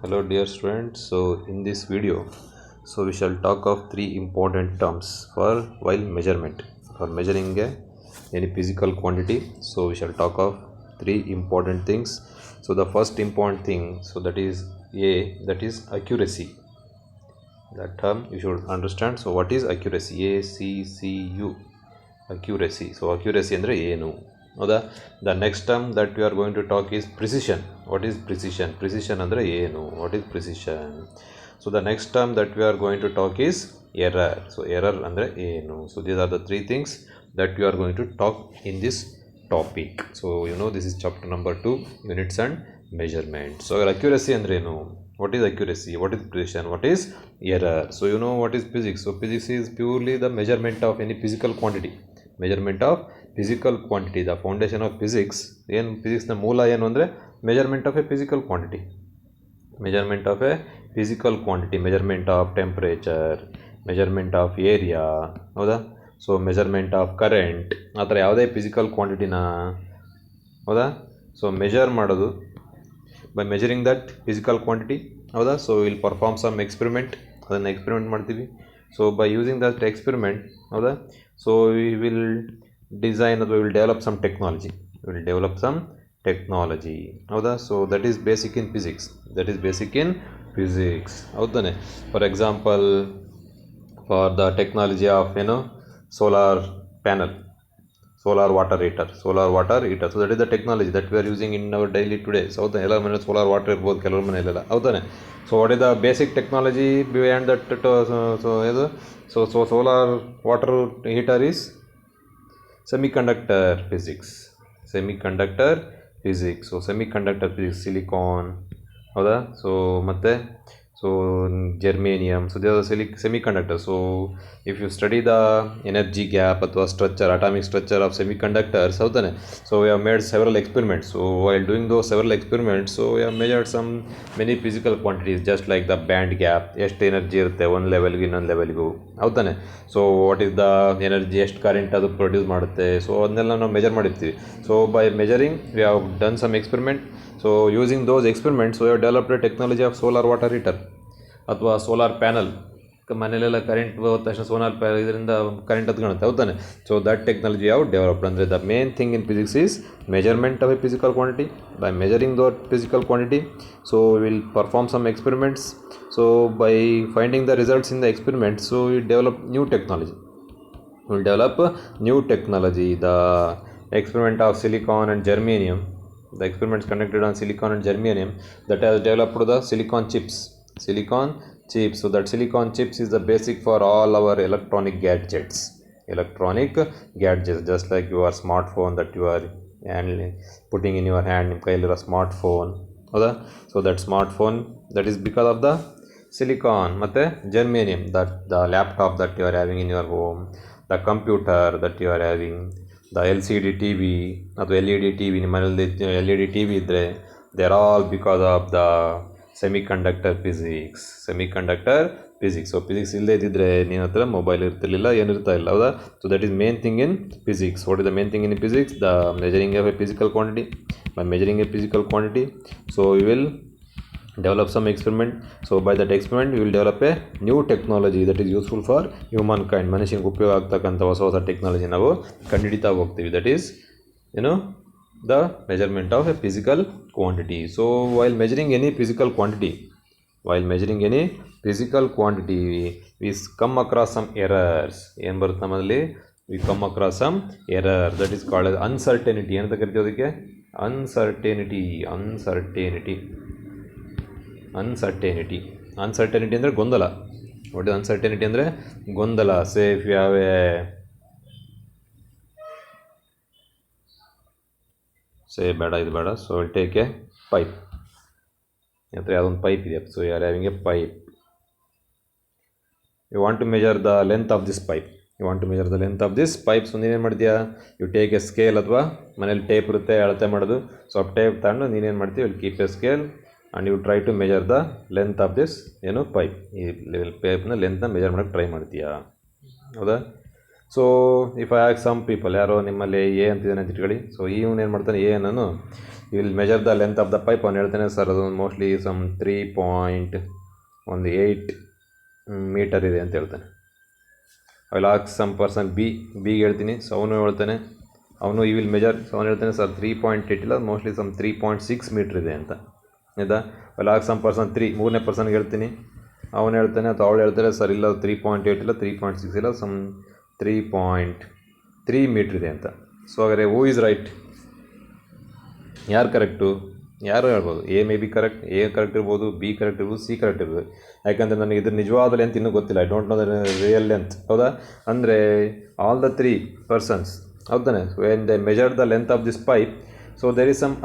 Hello dear students, so in this video we shall talk of three important terms for while measurement for measuring any physical quantity. So we shall talk of three important things. So the first important thing, that is accuracy. That term you should understand. So what is accuracy? ACCU, accuracy. So accuracy andre ಏನು ಹೌದಾ. The next term that we are going to talk is precision. What is precision? Precision andre ಏನು? What is precision? So the next term that we are going to talk is error. So error andre ಏನು? So these are the three things that we are going to talk in this topic. So this is chapter number 2, units and measurement. So accuracy andre ಏನು? What is accuracy? What is precision? What is error? So what is physics? So physics is purely the measurement of any physical quantity. Measurement of physical quantity. The foundation of physics. Physics na moola ಏನು ಅಂದರೆ measurement of a physical quantity. Measurement of a physical quantity. Measurement of temperature. Measurement of area. ಹೌದಾ. So measurement of current, ಆ ಥರ ಯಾವುದೇ physical ಕ್ವಾಂಟಿಟಿನ ಹೌದಾ so measure ಮಾಡೋದು by measuring that physical quantity ಹೌದಾ. So will perform some experiment, ಅದನ್ನು experiment ಮಾಡ್ತೀವಿ. So by using that experiment ಹೌದಾ, ಸೊ ವಿ ವಿಲ್ ಡಿಸೈನ್ ಅಥವಾ ವಿಲ್ ಡೆವಲಪ್ ಸಮ್ ಟೆಕ್ನಾಲಜಿ ಹೌದಾ. So that is basic in physics ಹೌದಾನೆ. For example for the technology of solar panel, solar water heater. So that is the technology that we are using in our daily today. So ಎಲ್ಲ ಮನೆ solar water ಇರ್ಬೋದು, ಕೆಲವ್ರ ಮನೆಯಲ್ಲೆಲ್ಲ ಹೌದಾನೆ. So what is the basic technology behind that? So solar water heater is semiconductor physics. So semiconductor physics, silicon ಹೌದಾ. So ಮತ್ತು germanium. So they are semiconductor. So if you study the energy gap ಅಥವಾ structure, atomic structure of semiconductors ಹೌದಾನೆ. So we have made several experiments. So while doing those several experiments, so we have measured many physical quantities, just like the band gap, ಎಷ್ಟು energy ಇರುತ್ತೆ ಒಂದು ಲೆವೆಲ್ಗೆ ಇನ್ನೊಂದು ಲೆವೆಲ್ಗೂ ಹೌದಾನೆ. So what is the energy, ಎಷ್ಟು current ಅದು produce ಮಾಡುತ್ತೆ, ಸೊ ಅದನ್ನೆಲ್ಲ ನಾವು ಮೆಜರ್ ಮಾಡಿರ್ತೀವಿ. So by measuring we have done some experiment. So using those experiments we have developed a technology of solar water heater ಅಥವಾ ಸೋಲಾರ್ ಪ್ಯಾನಲ್. ಮನೆಯಲ್ಲೆಲ್ಲ current ಹೋದ ತಕ್ಷಣ ಇದರಿಂದ ಕರೆಂಟ್ ಹತ್ಕೊಳುತ್ತೆ ಹೌದಾನೆ. ಸೊ ದಟ್ ಟೆಕ್ನಾಲಜಿ ಯಾವ ಡೆವಲಪ್ಡ್ ಅಂದರೆ the main thing in physics is measurement of a physical quantity. By measuring that physical quantity, so will perform some experiments. So by finding the results in the experiment, so will develop new technology. The experiment of silicon and germanium, the experiments conducted on silicon and germanium, that has developed the silicon chips. So that silicon chips is the basic for all our electronic gadgets, just like your smartphone that you are putting in your hand, ನಿಮ್ಮ ಕೈಲಿರೋ smartphone ಹೌದಾ. So that smartphone that is because of the silicon ಮತ್ತು germanium, that the laptop that you are having in your home, the computer that you are having, the LCD TV ಅಥವಾ LED TV, ನಿಮ್ಮ ಮನೆಯಲ್ಲಿ LED TV ಇದ್ದರೆ, they are all because of the semiconductor physics. So physics ಇಲ್ಲದೇ ಇದ್ದಿದ್ರೆ ನಿಮ್ಮ ಹತ್ರ mobile ಇರ್ತಿರ್ಲಿಲ್ಲ, ಏನಿರ್ತಾ ಇಲ್ಲ ಹೌದಾ. So that is main thing in physics. What is the main thing in physics? The measuring of a physical quantity. By measuring A physical quantity, so we will develop some experiment. So by that experiment we will develop a new technology that is useful for humankind. ಮನುಷ್ಯನಿಗೆ ಉಪಯೋಗ ಆಗ್ತಕ್ಕಂಥ ಹೊಸ technology ನಾವು ಕಂಡುಹಿಡಿತಾ ಹೋಗ್ತೀವಿ. That is the measurement of a physical quantity. So while measuring any physical quantity, we come across some errors. ಏನು ಬರುತ್ತೆ ನಮ್ಮಲ್ಲಿ? we come across some error that is called as uncertainty. ಏನಂತ ಕರಿತೀವಿ ಅದಕ್ಕೆ? ಅನ್ಸರ್ಟೆನಿಟಿ ಅಂದರೆ ಗೊಂದಲ. ವಾಟ್ ಇಸ್ ಅನ್ಸರ್ಟೆನಿಟಿ ಅಂದರೆ ಗೊಂದಲ. ಸೇ ಇಫ್ ಯು ಹ್ಯಾವ್ ಇದು ಬೇಡ. So will take a pipe. ಅಥವಾ ಯಾವುದೊಂದು ಪೈಪ್ ಇದೆ. So you are having a pipe. You want to measure the length of this pipe. So ನೀನೇನು ಮಾಡ್ತೀಯಾ? ಯು ಟೇಕ್ ಎ ಸ್ಕೇಲ್, ಅಥವಾ ಮನೇಲಿ ಟೇಪ್ ಇರುತ್ತೆ ಅಳತೆ ಮಾಡೋದು. ಸೊ ಆ ಟೇಪ್ ತಗೊಂಡು ನೀನೇನು ಮಾಡ್ತೀವಿ? Will keep A scale and you try to measure the length of this pipe. ಈ ಪೈಪ್ನ ಲೆಂತ್ನ ಮೆಜರ್ ಮಾಡೋಕ್ಕೆ ಟ್ರೈ ಮಾಡ್ತೀಯಾ ಹೌದಾ. So if I ask some people, ಯಾರೋ ನಿಮ್ಮಲ್ಲಿ ಎ ಅಂತಿದ್ದಾನೆ ಅಂತ ಇಟ್ಕೊಳ್ಳಿ. ಸೊ ಇವನು ಏನು ಮಾಡ್ತಾನೆ? ಎ ಅನ್ನೋನು will measure the length of the pipe. ಅವ್ನು ಹೇಳ್ತಾನೆ ಸರ್ ಅದು ಮೋಸ್ಟ್ಲಿ ಸಮ್ 3.18 ಮೀಟರ್ ಇದೆ ಅಂತ ಹೇಳ್ತಾನೆ. I will ask some person ಬಿಗೆ ಹೇಳ್ತೀನಿ. ಸೊ ಅವನು ಹೇಳ್ತಾನೆ, ಅವನು ಈ ವಿಲ್ ಮೆಜರ್. ಸೊ ಅವನು ಹೇಳ್ತಾನೆ ಸರ್ 3.8 ಇಲ್ಲ, ಮೋಸ್ಟ್ಲಿ ಸಮ್ 3.6 ಮೀಟ್ರ್ ಇದೆ ಅಂತ. ಆಯಿತಾ. I will ask some person ಮೂರನೇ ಪರ್ಸನ್ಗೆ ಹೇಳ್ತೀನಿ. ಅವನು ಹೇಳ್ತಾನೆ ಅಥವಾ ಅವಳು ಹೇಳ್ತಾರೆ ಸರ್ ಇಲ್ಲ 3.8 ಇಲ್ಲ, 3.6 ಇಲ್ಲ, ಸಮ್ 3.3 ಮೀಟ್ರ್ ಇದೆ ಅಂತ. ಸೊ ಹಾಗಾದರೆ ಹೂ ಈಸ್ ರೈಟ್? ಯಾರು ಕರೆಕ್ಟು? ಯಾರು ಹೇಳ್ಬೋದು? A may be correct, A correct ಇರ್ಬೋದು, ಬಿ ಕರೆಕ್ಟ್ ಇರ್ಬೋದು, ಸಿ ಕರೆಕ್ಟ್ ಇರ್ಬೋದು. ಯಾಕಂದರೆ ನನಗೆ ಇದ್ರ ನಿಜವಾದ ಲೆಂತ್ ಇನ್ನೂ ಗೊತ್ತಿಲ್ಲ. I don't know the real length. ಹೌದಾ? ಅಂದರೆ ಆಲ್ ದ 3 ಪರ್ಸನ್ಸ್, ಹೌದಾನೆ, when they measure the length of this pipe, so there is some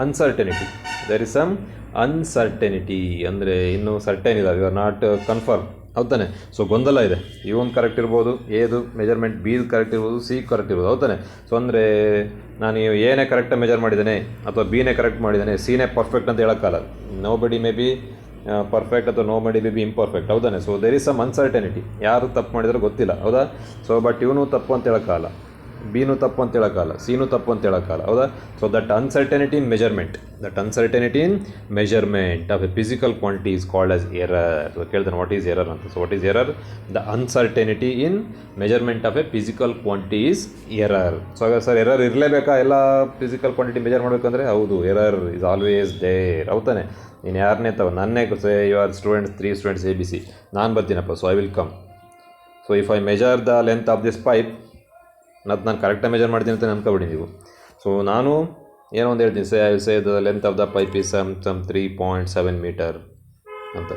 uncertainty. ಅಂದರೆ ಇನ್ನೂ ಸರ್ಟೈನ್ ಇಲ್ಲ, ಯು ಆರ್ ನಾಟ್ ಕನ್ಫರ್ಮ್. ಹೌದಾನೆ. ಸೊ ಗೊಂದಲ ಇದೆ. ಇವನು ಕರೆಕ್ಟ್ ಇರ್ಬೋದು, ಎದು ಮೆಜರ್ಮೆಂಟ್, ಬಿ ಕರೆಕ್ಟ್ ಇರ್ಬೋದು, ಸಿ ಕರೆಕ್ಟ್ ಇರ್ಬೋದು. ಹೌದಾನೆ. ಸೊ ಅಂದರೆ ನಾನು ಏನೇ ಕರೆಕ್ಟಾಗಿ ಮೆಜರ್ ಮಾಡಿದ್ದೇನೆ ಅಥವಾ ಬಿನೇ ಕರೆಕ್ಟ್ ಮಾಡಿದ್ದೇನೆ, ಸಿನೇ ಪರ್ಫೆಕ್ಟ್ ಅಂತ ಹೇಳೋಕ್ಕಲ್ಲ. Nobody may be perfect ಅಥವಾ nobody may be imperfect. ಹೌದಾನೆ. So there is some uncertainty. ಯಾರು ತಪ್ಪು ಮಾಡಿದ್ರೆ ಗೊತ್ತಿಲ್ಲ. ಹೌದಾ. ಸೊ ಬಟ್ ಇವನು ತಪ್ಪು ಅಂತ ಹೇಳೋಕ್ಕಲ್ಲ, ಬಿನೂ ತಪ್ಪು ಅಂತ ಹೇಳೋಕ್ಕಲ್ಲ, ಸಿನೂ ತಪ್ಪು ಅಂತ ಹೇಳೋಕ್ಕಲ್ಲ. ಹೌದಾ. So that uncertainty in measurement of a physical quantity is called as error. So ಕೇಳ್ತಾನೆ ವಾಟ್ ಈಸ್ ಎರರ್ ಅಂತ. So what is error? The uncertainty in measurement of a physical quantity is error. So ಹಾಗಾದ್ರೆ sir error ಇರಲೇಬೇಕಾ ಎಲ್ಲ physical quantity measure ಮಾಡಬೇಕಂದ್ರೆ? ಹೌದು, error is always there. ಹೌದಾನೆ. ನೀನು ಯಾರನ್ನೇ ನನ್ನೇ you are students, 3 students ABC, ನಾನು ಬರ್ತೀನಪ್ಪ. So I will come. So if I measure the length of this pipe, ನಾನು ಕರೆಕ್ಟಾಗಿ ಮೆಜರ್ ಮಾಡ್ತೀನಿ ಅಂತ ಅನ್ಕೊಬಿಡಿ ನೀವು. ಸೊ ನಾನು ಏನೋ ಒಂದು ಹೇಳ್ತೀನಿ, say the length of the pipe is some 3.7 metre ಅಂತ.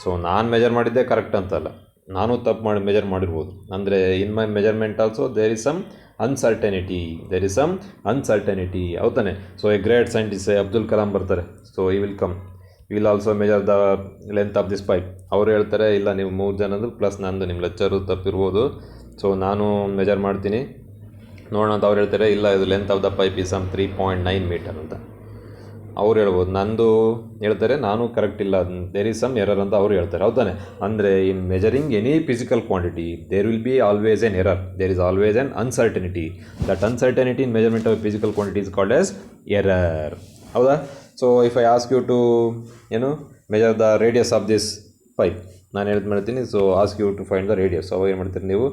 ಸೊ ನಾನು ಮೆಜರ್ ಮಾಡಿದ್ದೆ ಕರೆಕ್ಟ್ ಅಂತಲ್ಲ, ನಾನು ತಪ್ಪು ಮೆಜರ್ ಮಾಡಿರ್ಬೋದು. ಅಂದರೆ in my measurement also there is some uncertainty. ಹೌದಾನೆ. So a great scientist Abdul Kalam ಬರ್ತಾರೆ. ಸೊ ಈ will come, will also measure the length of this pipe. ಅವರು ಹೇಳ್ತಾರೆ ಇಲ್ಲ ನೀವು 3 ಜನದ್ದು ಪ್ಲಸ್ ನಂದು, ನಿಮ್ಮ ಲೆಕ್ಚರು ತಪ್ಪಿರ್ಬೋದು. ಸೊ ನಾನು ಮೆಜರ್ ಮಾಡ್ತೀನಿ ನೋಡೋಣ ಅಂತ ಅವ್ರು ಹೇಳ್ತಾರೆ. ಇಲ್ಲ ಇದು length of the pipe is some 3.9 metre ಅಂತ ಅವ್ರು ಹೇಳ್ಬೋದು. ನಂದು ಹೇಳ್ತಾರೆ ನಾನು ಕರೆಕ್ಟ್ ಇಲ್ಲ, ದೇರ್ ಈಸ್ ಸಮ್ ಎರರ್ ಅಂತ ಅವ್ರು ಹೇಳ್ತಾರೆ. ಹೌದಾನೆ. ಅಂದರೆ in measuring any physical quantity there will be always an error, there is always an uncertainty. That uncertainty in measurement of physical quantity is called as error. ಹೌದಾ. So if I ask you to measure the radius of this pipe, ನಾನು ಹೇಳ್ದು ಮಾಡ್ತೀನಿ. So ask you to find the radius. ಅವಾಗ ಏನು ಮಾಡ್ತೀರಿ ನೀವು,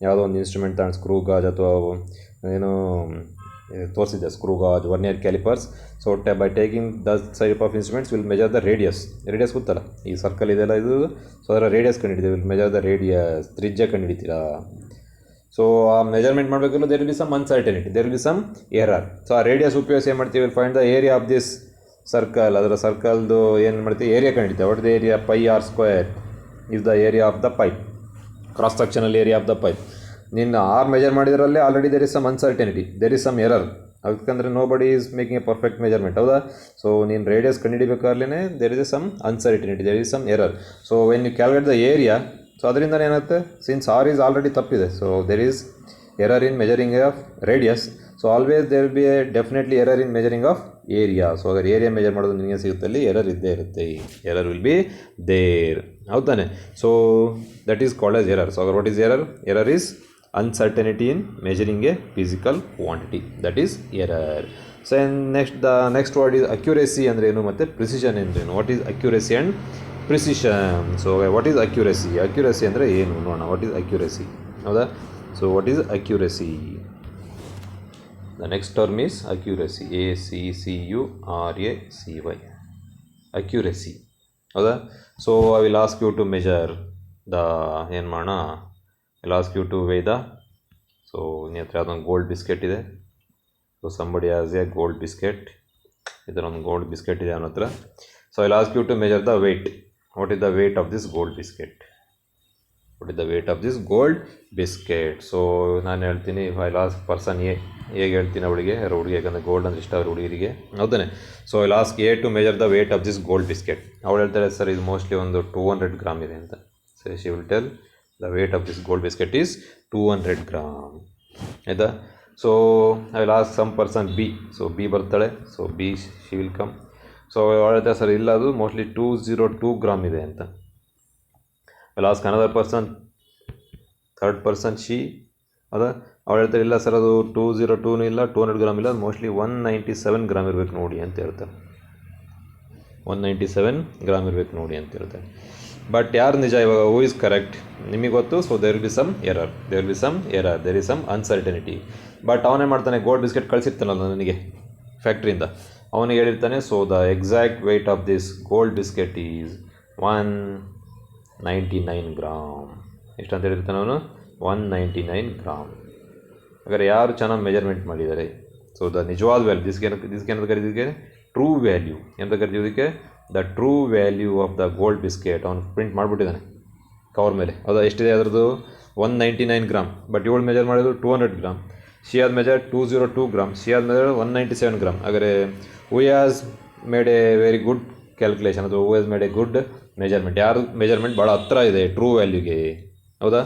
ಯಾವುದೋ ಒಂದು ಇನ್ಸ್ಟ್ರೂಮೆಂಟ್ ತಗೊಂಡು ಸ್ಕ್ರೂ ಗಾಜ್ ಅಥವಾ ಏನೋ ತೋರಿಸಿದ್ದೆ, screw gauge, vernier callipers. So by taking the type of instruments will measure the radius ಗೊತ್ತಲ್ಲ, ಈ ಸರ್ಕಲ್ ಇದೆಲ್ಲ ಇದು. ಸೊ ಅದರ ರೇಡಿಯಸ್ ಕಂಡುಹಿಡಿತೀವಿ, ವಿಲ್ ಮೆಜರ್ ದ ರೇಡಿಯಸ್, ತ್ರಿಜ್ಯ ಕಂಡುಹಿಡಿತೀರಾ. ಸೊ ಆ ಮೆಜರ್ಮೆಂಟ್ ಮಾಡಬೇಕಲ್ಲ, there will be some uncertainty, there will be some error. So ಆ ರೇಡಿಯಸ್ ಉಪಯೋಗಿಸಿ ಏನು ಮಾಡ್ತೀವಿ, will find the area of this circle. ಅದರ ಸರ್ಕಲ್ದು ಏನು ಮಾಡ್ತೀವಿ, ಏರಿಯಾ ಕಂಡುಹಿಡಿತೀವಿ. What the area? Pi R square is the area of the pipe, cross sectional area of the pipe. ನೀನು ಆರ್ ಮೆಜರ್ ಮಾಡಿದ್ರಲ್ಲೇ already there is some uncertainty, there is some error. ಅದಕ್ಕಂದರೆ nobody is making a perfect measurement. ಹೌದಾ. So ನೀನು radius ಕಂಡುಹಿಡಿಬೇಕಾದ್ಲೇ there is some uncertainty, there is some error. So when you calculate the area, so ಅದರಿಂದ ಏನಾಗುತ್ತೆ, since R is already ತಪ್ಪಿದೆ, so there is error in measuring of radius. So always there will be a definitely error in measuring of area. So ಅದ್ರ area measure ಮಾಡೋದು ನಿಮಗೆ ಸಿಗುತ್ತೆ, ಅಲ್ಲಿ error ಇದ್ದೇ ಇರುತ್ತೆ, ಎರರ್ ವಿಲ್ ಬಿ ದೇರ್. ಹೌದಾನೆ. So that is called as error. So what is error? Error is uncertainty in measuring a physical quantity, that is error. So next word is accuracy ಅಂದ್ರೆ ಏನು, ಮತ್ತು precision ಅಂದ್ರೆ ಏನು. What is accuracy and precision? So what is accuracy? Accuracy ಅಂದರೆ ಏನು ನೋಡೋಣ. What is accuracy? ಹೌದಾ. So what is accuracy? The next term is accuracy, ACCURACY, accuracy. ಹೌದಾ. So I will ask you to measure the ಏನು ಮಾಡೋಣ, I'll ask you to weigh the, so ನಿನ್ನ ಹತ್ರ ಯಾವುದೊಂದು ಗೋಲ್ಡ್ ಬಿಸ್ಕೆಟ್ ಇದೆ. So somebody has a gold biscuit, ಇದರ ಒಂದು gold biscuit ಇದೆ ಅವನ ಹತ್ರ. So I'll ask you to measure the weight. What is the weight of this gold biscuit? What is the weight of this gold biscuit? So ನಾನು ಹೇಳ್ತೀನಿ, I'll ask person A, ಹೇಗೆ ಹೇಳ್ತೀನಿ ಅವಳಿಗೆ, ಯಾಕಂದರೆ gold ಅಂದರೆ ಇಷ್ಟ ಅವ್ರ ಹುಡುಗರಿಗೆ. ಹೌದಾನೆ. So I'll ask A to measure the weight of this gold biscuit. ಅವಳು ಹೇಳ್ತಾರೆ ಸರ್ ಇದು ಮೋಸ್ಟ್ಲಿ ಒಂದು 200 ಗ್ರಾಮ್ ಇದೆ ಅಂತ. So she will tell the weight of this gold biscuit is 200 gram. ಆಯಿತಾ. So I will ask some person B. So B ಬರ್ತಾಳೆ. So B she will come. So ಹೇಳ್ತಾರೆ sir ಇಲ್ಲ ಅದು mostly 202 gram ಇದೆ ಅಂತ. I will ask another person, third person she. ಹೌದಾ. ಅವ್ರು ಹೇಳ್ತಾರೆ ಇಲ್ಲ ಸರ್ ಅದು 202 ಇಲ್ಲ 200 ಗ್ರಾಮ್ ಇಲ್ಲ, ಮೋಸ್ಟ್ಲಿ 197 ಗ್ರಾಮ್ ಇರಬೇಕು ನೋಡಿ ಅಂತ ಹೇಳ್ತಾರೆ. 197 ಗ್ರಾಮ್ ಇರಬೇಕು ನೋಡಿ ಅಂತ ಹೇಳ್ತಾರೆ. ಬಟ್ ಯಾರು ನಿಜ ಇವಾಗ? Who is correct? ನಿಮಗೆ ಗೊತ್ತು. So there will be some error, there is some uncertainty. But ಅವನೇ ಮಾಡ್ತಾನೆ, ಗೋಲ್ಡ್ ಬಿಸ್ಕೆಟ್ ಕಳಿಸಿರ್ತಾನಲ್ಲ ನನಗೆ ಫ್ಯಾಕ್ಟ್ರಿಯಿಂದ, ಅವನಿಗೆ ಹೇಳಿರ್ತಾನೆ so the exact weight of this gold biscuit is 199 gram. ಎಷ್ಟಂತ ಹೇಳಿರ್ತಾನೆ ಅವನು? 199 ಗ್ರಾಮ್. ಹಾಗಾದ್ರೆ ಯಾರು ಚೆನ್ನಾಗಿ ಮೆಜರ್ಮೆಂಟ್ ಮಾಡಿದ್ದಾರೆ? ಸೊ ದ ನಿಜವಾದ ವ್ಯಾಲ್ಯೂ, ದಿಸ್ಗೆ ಕರೀದಿಕ್ಕೆ ಟ್ರೂ ವ್ಯಾಲ್ಯೂ ಎಂತ ಕರಿತೀವಿ ಇದಕ್ಕೆ? The true value of the gold biscuit ಅವನು ಪ್ರಿಂಟ್ ಮಾಡಿಬಿಟ್ಟಿದ್ದಾನೆ ಕವರ್ ಮೇಲೆ. ಹೌದಾ? ಎಷ್ಟಿದೆ ಅದರದ್ದು? 199 ಗ್ರಾಮ್. ಬಟ್ ಇವಳು ಮೆಜರ್ ಮಾಡಿದ್ರು 200 gram. She had measure 202 gram. She had measure 197 gram. ಹಾಗಾದರೆ who has made a very good calculation, ಅಥವಾ who has made a good measurement? ಯಾರು ಮೆಜರ್ಮೆಂಟ್ ಭಾಳ ಹತ್ರ ಇದೆ ಟ್ರೂ ವ್ಯಾಲ್ಯೂಗೆ? ಹೌದಾ?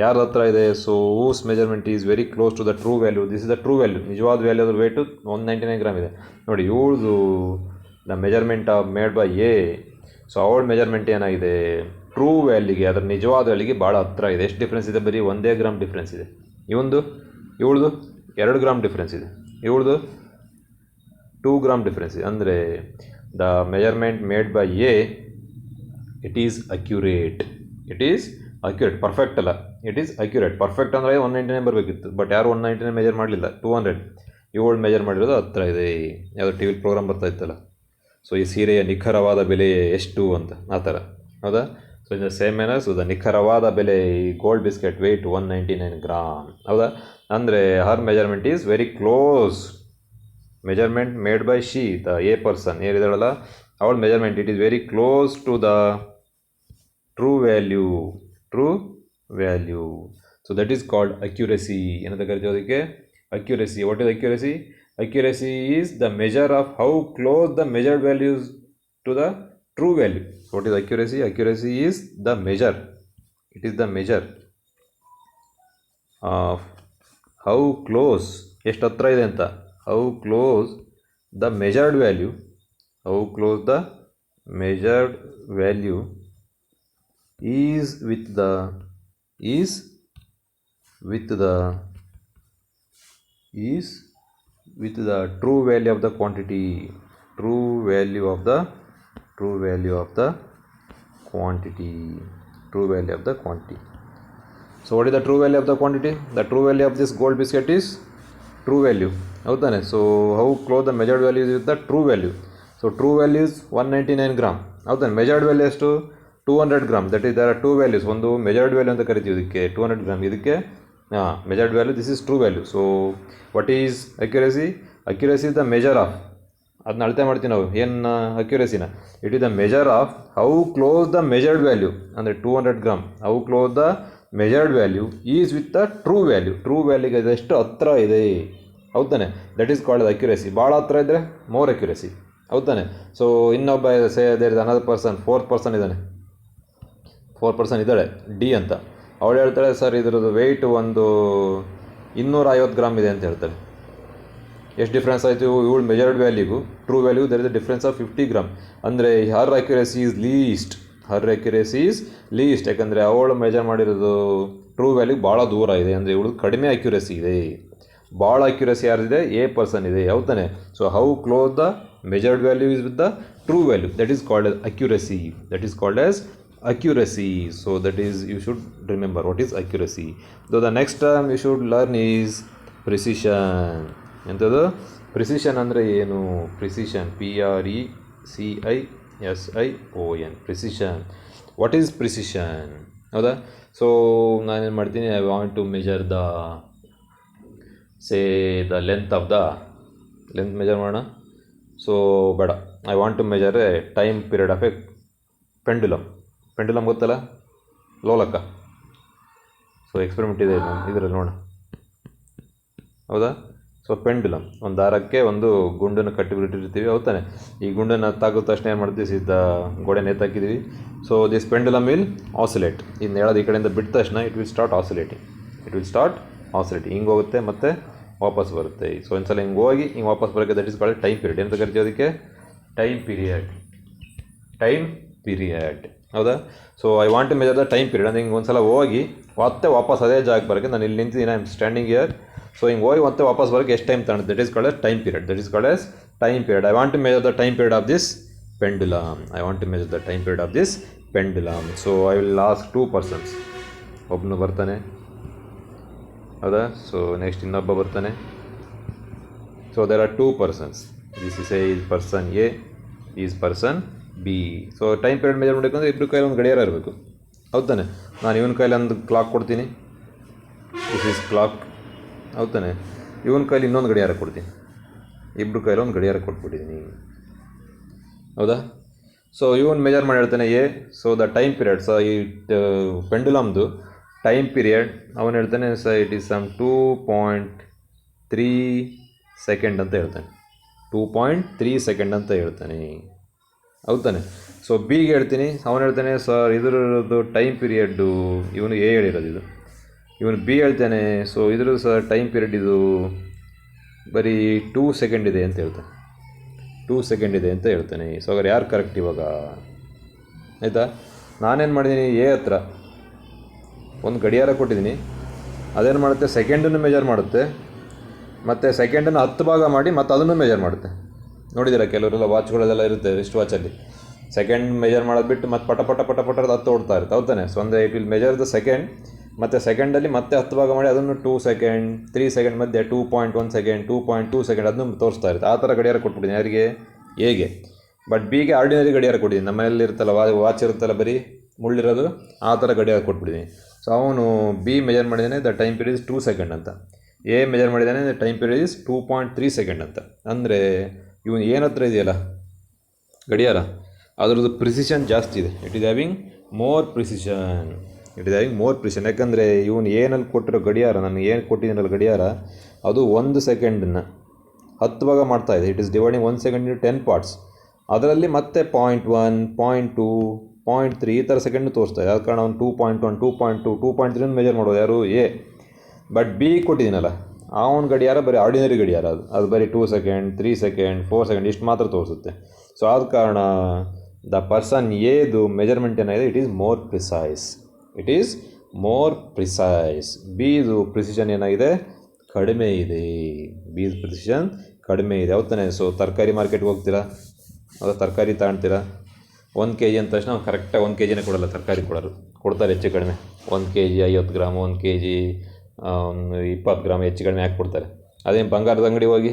ಯಾರು ಹತ್ರ ಇದೆ? So whose measurement is very close to the true value. This is the true value. ನಿಜವಾದ ವ್ಯಾಲ್ಯೂ ಅದ್ರ ವೇಟು 199 ಗ್ರಾಮ್ ಇದೆ ನೋಡಿ. ಇವಳದು the measurement of made by A. So ಅವಳ ಮೆಜರ್ಮೆಂಟ್ ಏನಾಗಿದೆ? ಟ್ರೂ ವ್ಯಾಲ್ಯೂಗೆ, ಅದರ ನಿಜವಾದ ವ್ಯಾಲ್ಯೂಗೆ ಭಾಳ ಹತ್ರ ಇದೆ. ಎಷ್ಟು ಡಿಫ್ರೆನ್ಸ್ ಇದೆ? ಬರೀ 1 ಗ್ರಾಮ್ ಡಿಫ್ರೆನ್ಸ್ ಇದೆ. ಇವಳದು 2 ಗ್ರಾಮ್ ಡಿಫ್ರೆನ್ಸ್ ಇದೆ. ಇವಳದು 2 ಗ್ರಾಮ್ ಡಿಫ್ರೆನ್ಸ್ ಇದೆ. ಅಂದರೆ the measurement made by A it is accurate. Perfect ಅಲ್ಲ, ಇಟ್ ಈಸ್ ಅಕ್ಯುರೇಟ್. ಪರ್ಫೆಕ್ಟ್ ಅಂದರೆ 199 ಬರಬೇಕಿತ್ತು. ಬಟ್ ಯಾರು 199 ಮೆಜರ್ ಮಾಡಲಿಲ್ಲ, 200. ಇವಳು ಮೆಜರ್ ಮಾಡಿರೋದು ಹತ್ರ ಇದೆ. ಯಾವುದೋ ಟಿ ವಿಲಿ ಪ್ರೋಗ್ರಾಮ್ ಬರ್ತಾ ಇತ್ತಲ್ಲ, ಸೊ ಈ ಸೀರೆಯ ನಿಖರವಾದ ಬೆಲೆ ಎಷ್ಟು ಅಂತ, ಆ ಥರ. ಹೌದಾ? So in the same manner, so the ನಿಖರವಾದ ಬೆಲೆ ಈ ಗೋಲ್ಡ್ ಬಿಸ್ಕೆಟ್ ವೆಯ್ಟ್ 199 ಗ್ರಾಮ್. ಹೌದಾ? ಅಂದರೆ her measurement is very close. Measurement made by she, the a person ಏನಿದಾಳಲ್ಲ ಅವಳ measurement, it is very close to the true value. So that is called accuracy. ಏನಂತ ಕರಿತೀವಿ ಅದಕ್ಕೆ? Accuracy. What is accuracy? Accuracy is the measure of how close the measured values to the true value. What is accuracy? Accuracy is the measure. It is the measure of how close, ಎಷ್ಟು ಹತ್ರ ಇದೆ ಅಂತ, how close the measured value is with the true value of the quantity. True value of the quantity. So what is the true value of the quantity? The true value of this gold biscuit is true value. ಹೌದಾನೆ? So how close the measured value is with the true value. So true value is 199 gram. ಹೌದಾನೆ? Measured value ಎಷ್ಟು? 200 gram. That is there are two values. ಒಂದು measured value ಅಂತ ಕರಿತೀವಿ ಇದಕ್ಕೆ 200 gram, ಇದಕ್ಕೆ measured value, this is true value. So what is accuracy? Accuracy is the measure of, ಅದನ್ನ ಅಳತೆ ಮಾಡ್ತೀವಿ ನಾವು ಏನು ಅಕ್ಯುರಸಿನ. It is the measure of how close the measured value, ಅಂದರೆ 200 gram. How close the measured value is with the true value. True ವ್ಯಾಲ್ಯೂಗೆ ಎಷ್ಟು ಹತ್ರ ಇದೆ. ಹೌದಾನೆ? That is called accuracy. ಭಾಳ ಹತ್ರ ಇದ್ದರೆ ಮೋರ್ ಅಕ್ಯುರಸಿ. ಹೌದಾನೆ? ಸೊ ಇನ್ನೊಬ್ಬ say there is another person, 4th person ಇದ್ದಾನೆ, 4th ಪರ್ಸನ್ ಇದ್ದಾಳೆ ಡಿ ಅಂತ. ಅವಳು ಹೇಳ್ತಾಳೆ ಸರ್ ಇದ್ರದ್ದು ವೆಯ್ಟ್ ಒಂದು 250 ಗ್ರಾಮ್ ಇದೆ ಅಂತ ಹೇಳ್ತಾರೆ. ಎಷ್ಟು ಡಿಫ್ರೆನ್ಸ್ ಆಯಿತು? ಇವಳು ಮೆಜರ್ಡ್ ವ್ಯಾಲ್ಯೂಗೂ true value there is the difference of 50 gram. ಅಂದರೆ ಹರ್ ಅಕ್ಯುರಸಿ ಈಸ್ ಲೀಸ್ಟ್. ಯಾಕಂದರೆ ಅವಳು ಮೆಜರ್ ಮಾಡಿರೋದು ಟ್ರೂ ವ್ಯಾಲ್ಯೂ ಭಾಳ ದೂರ ಇದೆ. ಅಂದರೆ ಇವಳು ಕಡಿಮೆ ಅಕ್ಯುರಸಿ ಇದೆ. ಭಾಳ ಅಕ್ಯುರಸಿ ಯಾರಿದೆ? ಎ ಪರ್ಸನ್ ಇದೆ. ಹೌದಾನೆ? So how close the measured value is with the true value, that is called as accuracy. Accuracy. So that is, you should remember what is accuracy. So the next term you should learn is precision. ಎಂಥದ್ದು? Precision ಅಂದರೆ ಏನು? Precision, PRECISION, precision. What is precision? ಹೌದಾ? So ನಾನೇನು ಮಾಡ್ತೀನಿ, I want to measure the length measure ಮಾಡೋಣ. So ಬೇಡ, I want to measure a time period of a pendulum ಗೊತ್ತಲ್ಲ, ಲೋಲಕ. ಸೊ ಎಕ್ಸ್ಪೆರಿಮೆಂಟ್ ಇದೆ ಇದರಲ್ಲಿ ನೋಡೋಣ. ಹೌದಾ? ಸೊ ಪೆಂಡುಲಮ್, ಒಂದು ದಾರಕ್ಕೆ ಒಂದು ಗುಂಡನ್ನು ಕಟ್ಟಿಬಿಟ್ಟಿರ್ತೀವಿ. ಹೌದಾನೆ? ಈ ಗುಂಡನ್ನು ತಾಗಿದ ತಕ್ಷಣ ಏನು ಮಾಡ್ತೀವಿ? ಸಿದ್ದ ಗೋಡೆ ನೇತಾಕಿದ್ದೀವಿ. So this pendulum will oscillate. ಇನ್ನು ಹೇಳೋದು ಈ ಕಡೆಯಿಂದ ಬಿಟ್ಟ ತಕ್ಷಣ ಇಟ್ ವಿಲ್ ಸ್ಟಾರ್ಟ್ ಆಸಿಲೇಟಿಂಗ್. ಹಿಂಗೆ ಹೋಗುತ್ತೆ ಮತ್ತು ವಾಪಸ್ ಬರುತ್ತೆ. ಸೊ ಒಂದ್ಸಲ ಹಿಂಗೆ ಹೋಗಿ ಹಿಂಗೆ ವಾಪಸ್ ಬರೋಕ್ಕೆ that is called time period. ಎಂತ ಕರಿತೀವಿ ಅದಕ್ಕೆ? Time period. ಹೌದಾ? So I want to measure the time period ಅಂದರೆ ಹಿಂಗೆ ಒಂದು ಸಲ ಹೋಗಿ ಮತ್ತೆ ವಾಪಸ್ ಅದೇ ಜಾಗಕ್ಕೆ ಬರೋಕ್ಕೆ, ನಾನು ಇಲ್ಲಿ ನಿಂತಿದ್ದೀನಿ, I am standing here. So ಹಿಂಗೆ ಹೋಗಿ ಮತ್ತೆ ವಾಪಸ್ ಬರೋಕ್ಕೆ ಎಷ್ಟು ಟೈಮ್ ತಗೊಂಡು, that is called as time period. That is called as time period. I want to measure the time period of this pendulum. I want to measure the time period of this pendulum. So I will ask 2 persons. ಒಬ್ಬನು ಬರ್ತಾನೆ, ಹೌದಾ? ಸೊ next ಇನ್ನೊಬ್ಬ ಬರ್ತಾನೆ. So there are 2 persons. This is person A, is person B. So time period measure ಮಾಡಬೇಕಂದ್ರೆ ಇಬ್ಬರು ಕೈಲಿ ಒಂದು ಗಡಿಯಾರ ಇರಬೇಕು, ಹೌದಾನೆ? ನಾನು ಇವನ ಕೈಲಿ ಒಂದು ಕ್ಲಾಕ್ ಕೊಡ್ತೀನಿ, ದಿಸ್ ಈಸ್ ಕ್ಲಾಕ್, ಹೌದಾನೆ? ಇವನ ಕೈಲಿ ಇನ್ನೊಂದು ಗಡಿಯಾರ ಕೊಡ್ತೀನಿ, ಇಬ್ಬರು ಕೈಲಿ ಒಂದು ಗಡಿಯಾರ ಕೊಟ್ಬಿಟ್ಟಿದ್ದೀನಿ, ಹೌದಾ? ಸೊ ಇವನು ಮೆಜರ್ ಮಾಡಿ ಹೇಳ್ತಾನೆ A. So the time period, so ಈ ಪೆಂಡುಲಮ್ದು ಟೈಮ್ ಪೀರಿಯಡ್ ಅವನು ಹೇಳ್ತಾನೆ ಇಟ್ ಈಸ್ ಸಮ್ 2.3 ಸೆಕೆಂಡ್ ಅಂತ ಹೇಳ್ತಾನೆ. 2.3 ಸೆಕೆಂಡ್ ಅಂತ ಹೇಳ್ತಾನೆ, ಹೌದಾನೆ? ಸೊ ಬಿಗೆ ಹೇಳ್ತೀನಿ, ಅವನು ಹೇಳ್ತಾನೆ ಸರ್ ಇದ್ರದ್ದು ಟೈಮ್ ಪೀರಿಯಡ್ಡು, ಇವನು ಎ ಹೇಳಿರೋದು ಇದು, ಇವನು ಬಿ ಹೇಳ್ತಾನೆ ಸೊ ಇದ್ರದ್ದು ಸರ್ ಟೈಮ್ ಪೀರಿಯಡ್ ಇದು ಬರೀ 2 ಸೆಕೆಂಡ್ ಇದೆ ಅಂತ ಹೇಳ್ತಾನೆ. 2 ಸೆಕೆಂಡ್ ಇದೆ ಅಂತ ಹೇಳ್ತಾನೆ. ಸೊ ಹಾಗಾದ್ರೆ ಯಾರು ಕರೆಕ್ಟ್ ಇವಾಗ? ಆಯಿತಾ? ನಾನೇನು ಮಾಡಿದ್ದೀನಿ, ಎ ಹತ್ರ ಒಂದು ಗಡಿಯಾರ ಕೊಟ್ಟಿದ್ದೀನಿ, ಅದೇನು ಮಾಡುತ್ತೆ, ಸೆಕೆಂಡನ್ನು ಮೆಜರ್ ಮಾಡುತ್ತೆ, ಮತ್ತು ಸೆಕೆಂಡನ್ನು 10 ಭಾಗ ಮಾಡಿ ಮತ್ತು ಅದನ್ನು ಮೆಜರ್ ಮಾಡುತ್ತೆ. ನೋಡಿದ್ದೀರಾ ಕೆಲವರೆಲ್ಲ ವಾಚ್ಗಳಲ್ಲೆಲ್ಲ ಇರುತ್ತೆ, ರಿಸ್ಟ್ ವಾಚಲ್ಲಿ ಸೆಕೆಂಡ್ ಮೆಜರ್ ಮಾಡೋದು ಬಿಟ್ಟು ಮತ್ತು ಪಟ ಪಟ ಪಟ ಪಟ 10 ಓಡ್ತಾ ಇರುತ್ತೆ, ಹೌದಾನೆ? ಸೊ ಅಂದರೆ it will measure the second, ಮತ್ತು ಸೆಕೆಂಡಲ್ಲಿ ಮತ್ತೆ 10 ಭಾಗ ಮಾಡಿ ಅದನ್ನು 2 ಸೆಕೆಂಡ್ 3 ಸೆಕೆಂಡ್ ಮಧ್ಯೆ 2.1 ಸೆಕೆಂಡ್ 2.2 ಸೆಕೆಂಡ್ ಅದನ್ನು ತೋರಿಸ್ತಾ ಇರುತ್ತೆ. ಆ ಥರ ಗಡಿಯಾರ ಕೊಟ್ಬಿಟ್ಟಿದ್ದೀನಿ ಯಾರಿಗೆ? ಎಗೆ. ಬಟ್ ಬಿಗೆ ಆರ್ಡಿನರಿ ಗಡಿಯಾರ ಕೊಟ್ಟಿದ್ದೀನಿ, ನಮ್ಮಲ್ಲಿ ಇರುತ್ತಲ್ಲ ವಾಚ್ ಇರುತ್ತಲ್ಲ ಬರೀ ಮುಳ್ಳಿರೋದು, ಆ ಥರ ಗಡಿಯಾರ ಕೊಟ್ಬಿಟ್ಟಿದ್ದೀನಿ. ಸೊ ಅವನು ಬಿ ಮೆಜರ್ ಮಾಡಿದ್ದಾನೆ the time period is 2 second ಅಂತ, ಎ ಮೆಜರ್ ಮಾಡಿದ್ದಾನೆ the time period is 2.3 second ಅಂತ. ಅಂದರೆ ಇವನು ಏನತ್ರ ಇದೆಯಲ್ಲ ಗಡಿಯಾರ, ಅದರದ್ದು ಪ್ರಿಸಿಷನ್ ಜಾಸ್ತಿ ಇದೆ. It is having more precision, it is having more precision. ಯಾಕಂದರೆ ಇವನು ಏನಲ್ಲಿ ಕೊಟ್ಟಿರೋ ಗಡಿಯಾರ, ನಾನು ಏನು ಕೊಟ್ಟಿದ್ದೀನಲ್ಲ ಗಡಿಯಾರ, ಅದು 1 ಸೆಕೆಂಡನ್ನು 10 ಭಾಗ ಮಾಡ್ತಾಯಿದೆ. It is dividing 1 second into 10 parts. ಅದರಲ್ಲಿ ಮತ್ತೆ 0.1 0.2 0.3 ಈ ಥರ ಸೆಕೆಂಡ್ ತೋರಿಸ್ತಾ ಇದೆ. ಆದ ಕಾರಣ ಅವ್ನು 2.1 2.2 2.3 ಮೆಜರ್ ಮಾಡೋದು ಯಾರು? ಎ. ಬಟ್ ಬಿ ಕೊಟ್ಟಿದ್ದೀನಲ್ಲ ಅವನ ಗಡಿಯಾರ ಬರೀ ಆರ್ಡಿನರಿ ಗಡಿಯಾರ, ಅದು ಬರೀ 2 ಸೆಕೆಂಡ್ 3 ಸೆಕೆಂಡ್ 4 ಸೆಕೆಂಡ್ ಇಷ್ಟು ಮಾತ್ರ ತೋರಿಸುತ್ತೆ. ಸೊ ಆದ ಕಾರಣ ದ ಪರ್ಸನ್ ಎದು ಮೆಜರ್ಮೆಂಟ್ ಏನಾಗಿದೆ, it is more precise, it is more precise. ಬಿದು ಪ್ರಿಸಿಷನ್ ಏನಾಗಿದೆ, ಕಡಿಮೆ ಇದೆ. ಬಿದು ಪ್ರಿಸಿಷನ್ ಕಡಿಮೆ ಇದೆ, ಹೌದಾನೆ? ಸೊ ತರಕಾರಿ ಮಾರ್ಕೆಟ್ಗೆ ಹೋಗ್ತೀರಾ, ಅದು ತರಕಾರಿ ತಗೊಳ್ತೀರಾ, 1 kg ಅಂದ ತಕ್ಷಣ ಕರೆಕ್ಟಾಗಿ 1 kgನೇ ಕೊಡೋಲ್ಲ, ತರಕಾರಿ ಕೊಡ್ತಾರೆ ಹೆಚ್ಚು ಕಡಿಮೆ. 1 kg 50 ಗ್ರಾಮ್, 1 kg 20 ಗ್ರಾಮ್ ಹೆಚ್ಚು ಕಡಿಮೆ ಹಾಕಿ ಕೊಡ್ತಾರೆ. ಅದೇನು ಬಂಗಾರದ ಅಂಗಡಿ ಹೋಗಿ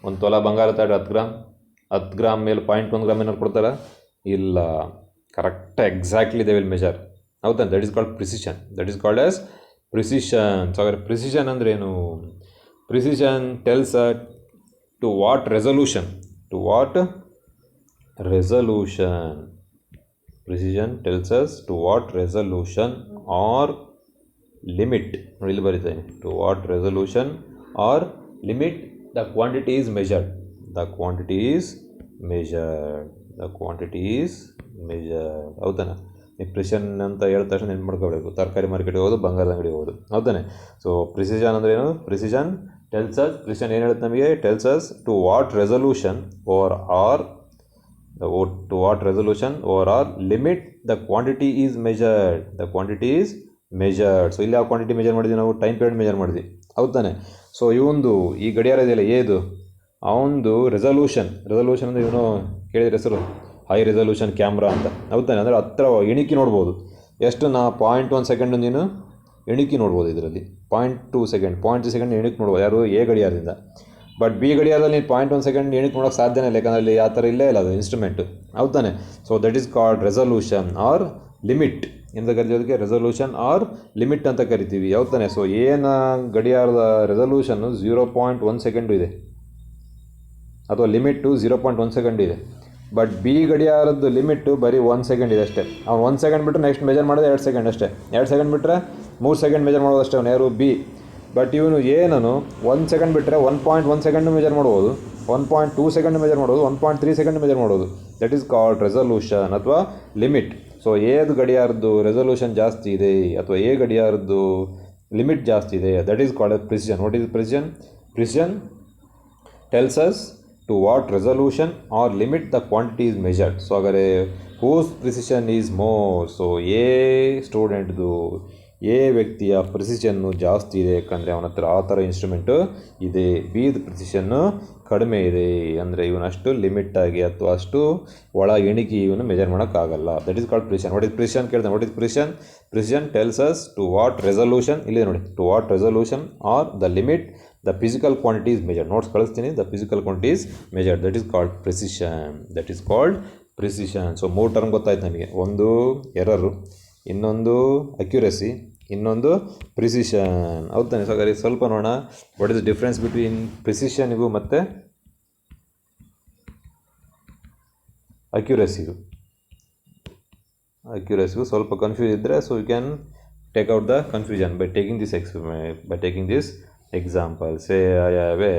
1 ತೊಲ ಬಂಗಾರ ತಗೊಂಡು 10 ಗ್ರಾಮ್ ಮೇಲೆ 0.1 ಗ್ರಾಮ್ ಏನಾದ್ರು ಕೊಡ್ತಾರಾ? ಇಲ್ಲ, ಕರೆಕ್ಟಾಗಿ ಎಕ್ಸಾಕ್ಟ್ಲಿ ದೇ ವಿಲ್ ಮೆಜರ್, ಹೌದಾ? That is called precision, that is called as precision. So ಹಾಗಾದ್ರೆ ಪ್ರಿಸಿಷನ್ ಅಂದ್ರೇನು? Precision tells to what resolution, to what resolution. Precision tells us to what resolution or limit. ನೋಡಿ ಇಲ್ಲಿ ಬರೀತೇನೆ, to what resolution or limit the quantity is measured, the quantity is measured, the quantity is measured, ಹೌದಾನೆ? ನೀವು precision ಅಂತ ಹೇಳಿದ ತಕ್ಷಣ ನೆನ್ಪು ಮಾಡ್ಕೋಬೇಕು, ತರಕಾರಿ ಮಾರ್ಕೆಟ್ಗೆ ಹೋಗೋದು, ಬಂಗಾರದ ಅಂಗಡಿ ಹೋಗೋದು, ಹೌದಾನೆ? ಸೊ ಪ್ರಿಸಿಷನ್ ಅಂದರೆ ಏನು? ಪ್ರಿಸಿಷನ್ ಟೆಲ್ಸ್ ಅಸ್, ಪ್ರಿಸಿಷನ್ ಏನು ಹೇಳುತ್ತೆ ನಮಗೆ? Tells us to what resolution or are, to what resolution or limit the quantity is measured, the quantity is measured. So ಇಲ್ಲಿ ಯಾವ ಕ್ವಾಂಟಿಟಿ ಮೆಜರ್ ಮಾಡಿದ್ವಿ ನಾವು? ಟೈಮ್ ಪೀರಿಯಡ್ ಮೆಜರ್ ಮಾಡಿದ್ವಿ, ಹೌದಾನೆ? ಸೊ ಇವೊಂದು ಈ ಗಡಿಯಾರ ಇದೆಯಲ್ಲ ಏದು, ಅವನದು ರೆಸಲ್ಯೂಷನ್ ಅಂದರೆ ಇವನು ಕೇಳಿದ್ರೆ ಹೆಸರು ಹೈ ರೆಸಲ್ಯೂಷನ್ ಕ್ಯಾಮ್ರಾ ಅಂತ, ಹೌದಾನೆ? ಅಂದರೆ ಹತ್ರ ಎಣಿಕೆ ನೋಡ್ಬೋದು, ಎಷ್ಟು ನಾ 0.1 ಸೆಕೆಂಡು ನೀನು ಎಣಿಕೆ ನೋಡ್ಬೋದು, ಇದರಲ್ಲಿ 0.2 ಸೆಕೆಂಡ್ 0.3 ಸೆಕೆಂಡ್ ಎಣಿಕೆ ನೋಡ್ಬೋದು, ಯಾರು? ಎ ಗಡಿಯಾರದಿಂದ. ಬಟ್ ಬಿ ಗಡಿಯಾರದಲ್ಲಿ ನೀನು 0.1 ಸೆಕೆಂಡ್ ಎಣಿಕೆ ನೋಡೋಕ್ಕೆ ಸಾಧ್ಯನೇ ಇಲ್ಲ, ಯಾಕಂದರೆ ಅಲ್ಲಿ ಆ ಥರ ಇಲ್ಲೇ ಇಲ್ಲ ಅದು ಇನ್ಸ್ಟ್ರೂಮೆಂಟು, ಹೌದಾನೆ? So that is called resolution or limit ಅಂತ ಕರಿಯೋದಕ್ಕೆ ರೆಸಲ್ಯೂಷನ್ ಆರ್ ಲಿಮಿಟ್ ಅಂತ ಕರಿತೀವಿ, ಹೌದಾನೆ? ಸೊ ಏನು ಗಡಿಯಾರದ ರೆಸಲ್ಯೂಷನ್ನು 0.1 ಸೆಕೆಂಡು ಇದೆ, ಅಥವಾ ಲಿಮಿಟ್ಟು 0.1 ಸೆಕೆಂಡ್ ಇದೆ. ಬಟ್ ಬಿ ಗಡಿಯಾರದ್ದು ಲಿಮಿಟ್ಟು ಬರೀ 1 ಸೆಕೆಂಡ್ ಇದೆ ಅಷ್ಟೇ. ಅವ್ನು 1 ಸೆಕೆಂಡ್ ಬಿಟ್ಟರೆ ನೆಕ್ಸ್ಟ್ ಮೆಜರ್ ಮಾಡೋದು 2 ಸೆಕೆಂಡ್ ಅಷ್ಟೇ, 2 ಸೆಕೆಂಡ್ ಬಿಟ್ಟರೆ 3 ಸೆಕೆಂಡ್ ಮೆಜರ್ ಮಾಡೋದು ಅಷ್ಟೇ, ಅವನು ಯಾರು? ಬಿ. ಬಟ್ ಇವನು ಏನನು 1 ಸೆಕೆಂಡ್ ಬಿಟ್ಟರೆ 1.1 ಸೆಕೆಂಡ್ ಮೆಜರ್ ಮಾಡ್ಬೋದು, 1.2 ಸೆಕೆಂಡ್ ಮೆಜರ್ ಮಾಡೋದು, 1.3 ಸೆಕೆಂಡ್ ಮೆಜರ್ ಮಾಡೋದು. ದಟ್ ಈಸ್ ಕಾಲ್ಡ್ ರೆಸಲ್ಯೂಷನ್ ಅಥವಾ ಲಿಮಿಟ್. ಸೊ ಏದು ಗಡಿಯಾರದ್ದು ರೆಸಲ್ಯೂಷನ್ ಜಾಸ್ತಿ ಇದೆ ಅಥವಾ ಎ ಗಡಿಯಾರದ್ದು ಲಿಮಿಟ್ ಜಾಸ್ತಿ ಇದೆ, that is called precision. What is precision? Precision tells us to what resolution or limit the quantity is measured. So ಹಾಗಾದರೆ whose precision is more. So A ಸ್ಟೂಡೆಂಟ್ದು ಎ ವ್ಯಕ್ತಿಯ ಪ್ರಿಸಿಷನ್ನು ಜಾಸ್ತಿ ಇದೆ, ಯಾಕಂದರೆ ಅವನ ಹತ್ರ ಆ ಥರ ಇನ್ಸ್ಟ್ರೂಮೆಂಟು ಇದೆ. ಬಿದು ಪ್ರಿಸಿಷನ್ನು ಕಡಿಮೆ ಇದೆ, ಅಂದರೆ ಇವನಷ್ಟು ಲಿಮಿಟಾಗಿ ಅಥವಾ ಅಷ್ಟು ಒಳ ಎಣಿಕೆ ಇವನು ಮೆಜರ್ ಮಾಡೋಕ್ಕಾಗಲ್ಲ. That is called precision. What is precision ಕೇಳ್ತಾನೆ. What is precision? Precision tells us to what resolution, ಇಲ್ಲೇ ನೋಡಿ, to what resolution or the limit the physical quantity is measured. Notes ಕಳಿಸ್ತೀನಿ. The physical quantity is measured. That is called precision. That is called precision. So 3 term ಗೊತ್ತಾಯ್ತು ನಮಗೆ. ಒಂದು ಎರರು, ಇನ್ನೊಂದು accuracy, ಇನ್ನೊಂದು precision. ಹೌದಾನೆ? So ಹಾಗಾಗಿ ಸ್ವಲ್ಪ ನೋಡೋಣ ವಾಟ್ ಇಸ್ ಡಿಫ್ರೆನ್ಸ್ ಬಿಟ್ವೀನ್ ಪ್ರಿಸಿಷನ್ಗೂ ಮತ್ತು ಅಕ್ಯುರಸಿಗೂ. ಸ್ವಲ್ಪ ಕನ್ಫ್ಯೂಸ್ ಇದ್ದರೆ so you can take out the confusion by taking this example. Say I have a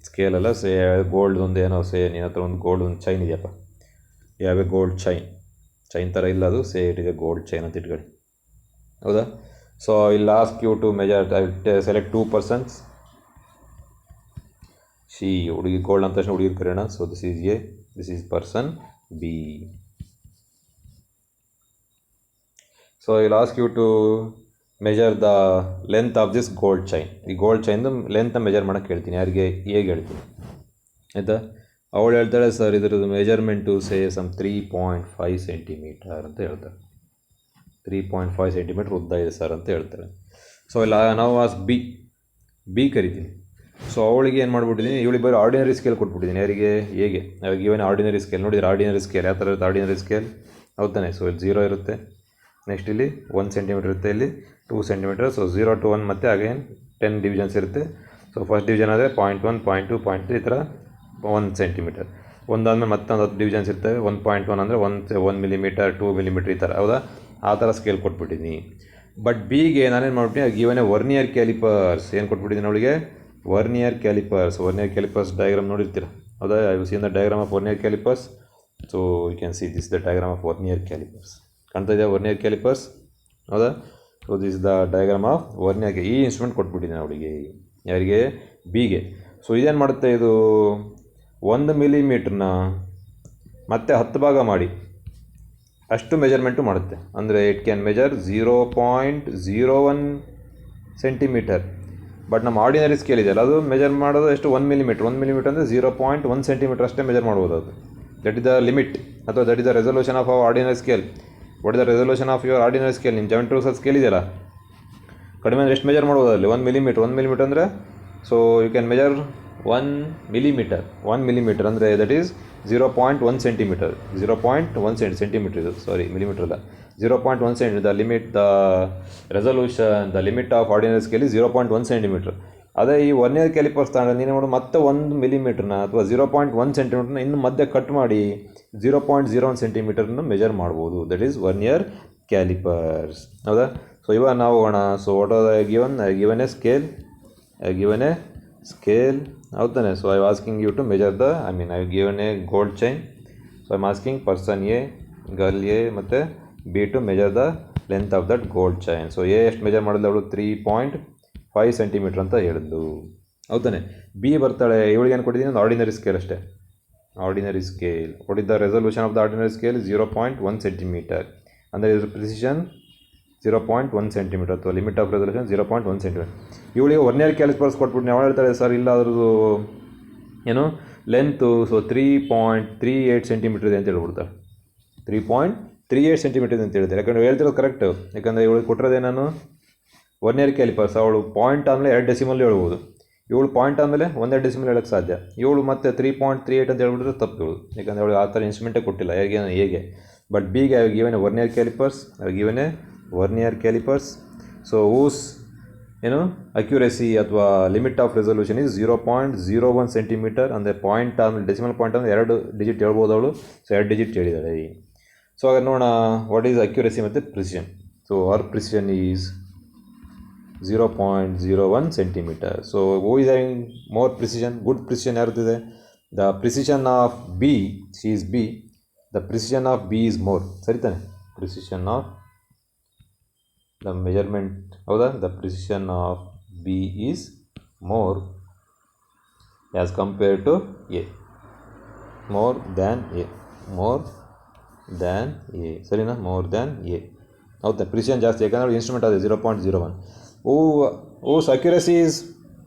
scale ಅಲ್ಲ, ಸೇ ಗೋಲ್ಡ್ ಒಂದು ಏನೋ, ಸೇ ನಿನ್ನ ಹತ್ರ ಒಂದು ಗೋಲ್ಡ್ ಒಂದು ಚೈನ್ ಇದೆಯಪ್ಪ, ಹ್ಯಾವ್ ಎ ಗೋಲ್ಡ್ ಚೈನ್ ಥರ ಇಲ್ಲ ಅದು, say it is a gold chain ಅಂತ ಇಟ್ಕೊಳ್ಳಿ. ಹೌದಾ? ಸೊ ಇಲ್ಲಿ last you to measure, select 2 persons. ಹುಡುಗಿ ಗೋಲ್ಡ್ ಅಂತ ತಕ್ಷಣ ಹುಡುಗಿ ಕರೆಯೋಣ. So this is A, this is person B. So ಇಲ್ಲಿ ask you to measure the length of this gold chain. ಈ ಗೋಲ್ಡ್ ಚೈನ್ದು ಲೆಂತ್ನ ಮೆಜರ್ ಮಾಡೋಕ್ಕೆ ಹೇಳ್ತೀನಿ. ಯಾರಿಗೆ? ಹೇಗೆ ಹೇಳ್ತೀನಿ, ಆಯಿತಾ? ಅವಳು ಹೇಳ್ತಾಳೆ, ಸರ್ ಇದ್ರದ್ದು ಮೆಜರ್ಮೆಂಟು ಸೇ ಸಮ್ 3.5 ಸೆಂಟಿಮೀಟರ್ ಅಂತ ಹೇಳ್ತಾರೆ. 3.5 ಸೆಂಟಿಮೀಟ್ರ್ ಉದ್ದ ಇದೆ ಸರ್ ಅಂತ ಹೇಳ್ತಾರೆ. ಸೊ ಇಲ್ಲ ನಾವು ಆಸ್ ಬಿ ಕರಿತೀನಿ. ಸೊ ಅವಳಿಗೆ ಏನು ಮಾಡ್ಬಿಟ್ಟಿದ್ದೀನಿ, ಇವಳಿಗೆ ಬರೀ ಆರ್ಡಿನರಿ ಸ್ಕೇಲ್ ಕೊಟ್ಬಿಟ್ಟಿದ್ದೀನಿ. ಯಾರಿಗೆ? ಹೇಗೆ? ಅವಾಗ ಇವನ್ ಆರ್ಡಿನರಿ ಸ್ಕೇಲ್ ನೋಡಿದ್ರೆ, ಆರ್ಡಿನರಿ ಸ್ಕೇಲ್ ಯಾವ ಥರ ಇರುತ್ತೆ? ಆರ್ಡಿನರಿ ಸ್ಕೇಲ್ ಹೌದಾನೆ? ಸೊ ಇಲ್ಲಿ 0 ಇರುತ್ತೆ, ನೆಕ್ಸ್ಟ್ ಇಲ್ಲಿ 1 ಸೆಂಟಿಮೀಟರ್ ಇರುತ್ತೆ, ಇಲ್ಲಿ 2 ಸೆಂಟಿಮೀಟರ್. ಸೊ 0 to 1 ಮತ್ತು ಅಗೇನ್ 10 ಡಿವಿಷನ್ಸ್ ಇರುತ್ತೆ. ಸೊ ಫಸ್ಟ್ ಡಿವಿಷನ್ ಆದರೆ 0.1, 0.2, 0.3 ಈ ಥರ 1 ಸೆಂಟಿಮೀಟರ್. ಒಂದಾದ್ಮೇಲೆ ಮತ್ತೊಂದು 10 ಡಿವಿಷನ್ಸ್ ಇರ್ತವೆ. 1.1 ಅಂದರೆ 1 ಮಿಲಿಮೀಟರ್, 2 ಮಿಲಿಮೀಟರ್ ಈ ಥರ. ಹೌದಾ? ಆ ಥರ ಸ್ಕೇಲ್ ಕೊಟ್ಬಿಟ್ಟಿದ್ದೀನಿ. ಬಟ್ ಬಿಗೆ ನಾನೇನು ಮಾಡ್ಬಿಟ್ಟಿನಿ, ಗಿವನ್ ಎ ವರ್ನಿಯರ್ ಕ್ಯಾಲಿಪರ್ಸ್. ಏನು ಕೊಟ್ಬಿಟ್ಟಿದ್ದೀನಿ ಅವಳಿಗೆ? ವರ್ನಿಯರ್ ಕ್ಯಾಲಿಪರ್ಸ್ ಡಯಾಗ್ರಾಮ್ ನೋಡಿರ್ತೀರ. ಹೌದಾ? I see the diagram of vernier callipers. So you can see this the diagram of vernier calipers. ಕಾಣ್ತಾ ಇದೆಯಾ ವರ್ನಿಯರ್ ಕ್ಯಾಲಿಪರ್ಸ್? ಹೌದಾ? So this the diagram of vernier. ಈ instrument ಕೊಟ್ಬಿಟ್ಟಿದ್ದೀನಿ ಅವಳಿಗೆ. ಯಾರಿಗೆ? ಬಿಗೆ. ಸೊ ಇದೇನು ಮಾಡುತ್ತೆ, ಇದು 1 ಮಿಲಿಮೀಟ್ರನ್ನ ಮತ್ತೆ 10 ಭಾಗ ಮಾಡಿ ಅಷ್ಟು ಮೆಜರ್ಮೆಂಟು ಮಾಡುತ್ತೆ. ಅಂದರೆ it can measure 0.01 centimetre. But ನಮ್ಮ ಆರ್ಡಿನರಿ ಸ್ಕೇಲ್ ಇದೆಯಲ್ಲ, ಅದು ಮೆಜರ್ ಮಾಡೋದು ಎಷ್ಟು? 1 ಮಿಲಿಮೀಟ್ರ್. 1 ಮಿಲಿಮೀಟ್ರ್ ಅಂದರೆ 0.1 ಸೆಂಟಿಮೀಟರ್ ಅಷ್ಟೇ ಮೆಜರ್ ಮಾಡ್ಬೋದು ಅದು. ದಟ್ ಇಸ್ ದ ಲಿಮಿಟ್, ಅಥವಾ that is the resolution of our ordinary scale. What is the resolution of your ordinary scale? ನಿಮ್ಮ ಜಾಮೆಟ್ರಿ ಸ್ಕೇಲ್ ಇದೆಯಲ್ಲ, ಕಡಿಮೆ ಅಂದರೆ ಎಷ್ಟು ಮೆಜರ್ ಮಾಡ್ಬೋದು ಅಲ್ಲಿ? 1 ಮಿಲಿಮೀಟ್ರ್. 1 ಮಿಲಿಮೀಟ್ರ್ ಅಂದರೆ so you can measure 1 millimetre. 1 millimetre ಅಂದರೆ ದಟ್ ಈಸ್ 0.1 ಸೆಂಟಿಮೀಟರ್. 0.1 ಸೆಂಟಿಮೀಟರ್ ಇದು, ಸಾರಿ ಮಿಲಿಮೀಟರ್ ಅಲ್ಲ, 0.1 centimetre. The limit, the resolution, the limit of ordinary scale is 0.1 centimetre. ಅದೇ ಈ ವರ್ನಿಯರ್ ಕ್ಯಾಲಿಪರ್ಸ್ ತಗೊಂಡ್ರೆ ನೀನು ಮಾಡು, ಮತ್ತೆ 1 ಮಿಲಿಮೀಟ್ರನ್ನ ಅಥವಾ 0.1 ಸೆಂಟಿಮೀಟ್ರನ್ನ ಇನ್ನು ಮಧ್ಯೆ ಕಟ್ ಮಾಡಿ 0.01 ಸೆಂಟಿಮೀಟರ್ನ ಮೆಜರ್ ಮಾಡ್ಬೋದು. That is vernier calipers. ಹೌದಾ? ಸೊ ಇವಾಗ ನಾವು ಹೋಗೋಣ. So what are given a scale. ಹೌದಾನೆ? So I asking you to measure the, I given a gold chain. So I asking person A, girl A ಮತ್ತು B to measure the length of that gold chain. So A ಎಷ್ಟು measure ಮಾಡಿದ್ಲು ಅವಳು? 3.5 centimetre ಅಂತ ಹೇಳಿದ್ಲು. ಹೌದಾನೆ? B ಬರ್ತಾಳೆ, ಇವಳಿಗೆ ಏನು ಕೊಟ್ಟಿದ್ದೀನಿ? ಒಂದು ಆರ್ಡಿನರಿ ಸ್ಕೇಲ್ ಅಷ್ಟೇ. Ordinary scale. What is the resolution of the ordinary scale? 0.1 centimetre. ಅಂದರೆ ಇದ್ರ ಪ್ರಿಸಿಷನ್ 0.1 ಸೆಂಟಿಮೀಟರ್, ಅಥವಾ ಲಿಮಿಟ್ ಆಫ್ ರೆಸಲ್ಯೂಷನ್ 0.1 ಸೆಂಟಿಮೀಟರ್. ಇವಳಿಗೆ ವರ್ನಿಯರ್ ಕ್ಯಾಲಿಪರ್ಸ್ ಕೊಟ್ಬಿಟ್ಟು ಅವಳು ಹೇಳ್ತಾಳೆ, ಸರ್ ಇಲ್ಲ ಅದ್ರದ್ದು ಏನು ಲೆಂತು ಸೊ 3.38 ಸೆಂಟಿಮೀಟರ್ ಇದೆ ಅಂತ ಹೇಳ್ಬಿಡ್ತಾರೆ. 3.38 ಸೆಂಟಿಮೀಟರ್ ಇದೆ ಅಂತ ಹೇಳ್ತಾರೆ. ಯಾಕಂದರೆ ಹೇಳ್ತಿರೋದು ಕರೆಕ್ಟು. ಯಾಕಂದರೆ ಇವಳಿಗೆ ಕೊಟ್ಟಿರೋದೇ ನಾನು ವರ್ನಿಯರ್ ಕ್ಯಾಲಿಪರ್ಸ್. ಅವಳು ಪಾಯಿಂಟ್ ಆದಮೇಲೆ 2 ಡೆಸಿಮಲ್ ಹೇಳ್ಬೋದು, ಇವಳು ಪಾಯಿಂಟ್ ಆದಮೇಲೆ 1 ಡೆಸಿಮಲ್ ಹೇಳೋಕ್ಕೆ ಸಾಧ್ಯ. ಇವಳು ಮತ್ತೆ 3.38 ಅಂತ ಹೇಳ್ಬಿಟ್ರೆ ತಪ್ಪು ಇವಳು, ಯಾಕಂದರೆ ಅವಳು ಆ ಥರ ಇನ್ಸ್ಟ್ರೂಮೆಂಟೇ ಕೊಟ್ಟಿಲ್ಲ ಹೇಗೆ. ಬಟ್ ಬಿಗೆ I given a vernier callipers. So whose ಏನು ಅಕ್ಯುರಸಿ ಅಥವಾ limit of resolution is 0.01 centimetre. ಅಂದರೆ ಪಾಯಿಂಟ್ ಆದಮೇಲೆ ಡೆಸಿಮಲ್ ಪಾಯಿಂಟ್ ಅಂದರೆ 2 ಡಿಜಿಟ್ ಹೇಳ್ಬೋದು ಅವಳು. ಸೊ 2 ಡಿಜಿಟ್ ಹೇಳಿದ್ದಾಳೆ. ಸೊ ಹಾಗಾದ್ರೆ ನೋಡೋಣ ವಾಟ್ ಈಸ್ ಅಕ್ಯುರಸಿ ಮತ್ತು precision. So our precision is 0.01 centimetre. So who is having more precision? Good precision ಯಾರ್ದಿದೆ? The precision of B, she is B. The precision of B is more. ಸರಿ ತಾನೆ? Precision of the measurement, ಹೌದಾ? The precision of B is more as compared to A, more than A, more than A, ಸರಿನಾ? More than A. ಹೌದಾ? Precision ಜಾಸ್ತಿ, ಯಾಕಂದರೆ instrument ಅದೇ 0.01. Whose accuracy is